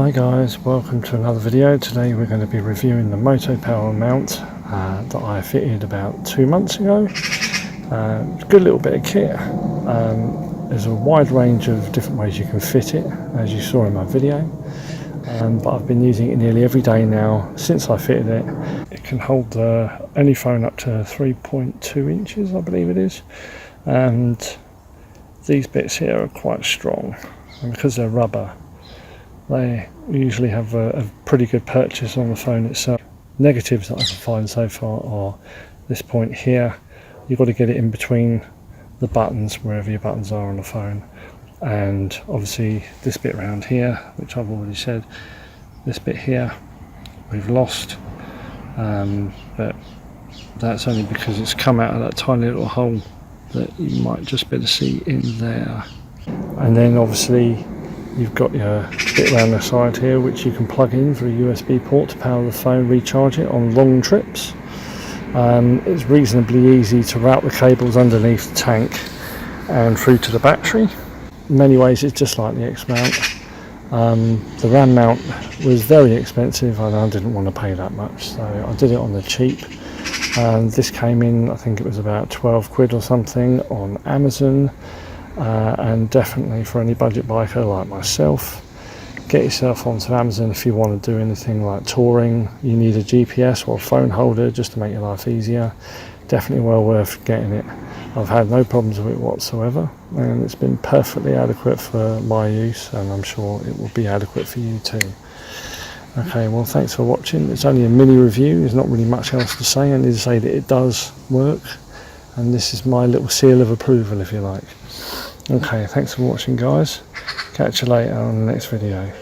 Hi guys, welcome to another video. Today we're going to be reviewing the Motopower mount that I fitted about 2 months ago. Good little bit of kit. There's a wide range of different ways you can fit it, as you saw in my video. But I've been using it nearly every day now since I fitted it. It can hold any phone up to 3.2 inches, I believe it is. And these bits here are quite strong, and because they're rubber, they usually have a pretty good purchase on the phone itself. Negatives that I can find so far are this point here. You've got to get it in between the buttons, wherever your buttons are on the phone, and obviously this bit around here, which I've already said, this bit here we've lost, but that's only because it's come out of that tiny little hole that you might just be able to see in there. And then obviously you've got your bit around the side here which you can plug in for a USB port to power the phone, recharge it on long trips. It's reasonably easy to route the cables underneath the tank and through to the battery. In many ways it's just like the X mount. The RAM mount was very expensive and I didn't want to pay that much, so I did it on the cheap. And this came in, I think it was about 12 quid or something on Amazon. And definitely for any budget biker like myself, get yourself onto Amazon if you want to do anything like touring. You need a GPS or a phone holder just to make your life easier. Definitely well worth getting it. I've had no problems with it whatsoever, and it's been perfectly adequate for my use, and I'm sure it will be adequate for you too. Okay, well, thanks for watching. It's only a mini review, there's not really much else to say. I need to say that it does work, and this is my little seal of approval, if you like. Okay, thanks for watching guys. Catch you later on the next video.